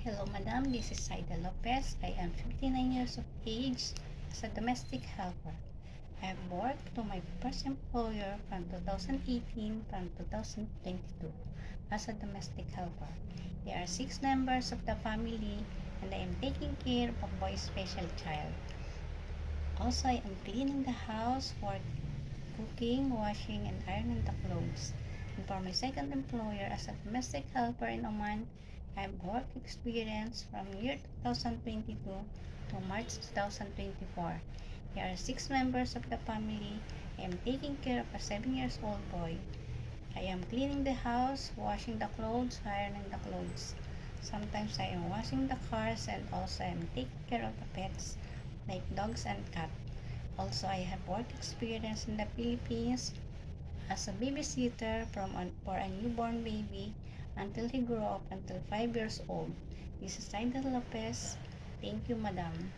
Hello, Madam. This is Saida Lopez. I am 59 years of age as a domestic helper. I have worked to my first employer from 2018 from 2022 as a domestic helper. There are 6 members of the family and I am taking care of a boy special child. Also, I am cleaning the house, cooking, washing, and ironing the clothes. And for my second employer as a domestic helper in Oman, I have work experience from year 2022 to March 2024. There are 6 members of the family. I am taking care of a 7 years old boy. I am cleaning the house, washing the clothes, ironing the clothes. Sometimes I am washing the cars and also I am taking care of the pets like dogs and cats. Also, I have work experience in the Philippines as a babysitter for a newborn baby until he grew up until 5 years old. This is Saida Lopez. Thank you, Madam.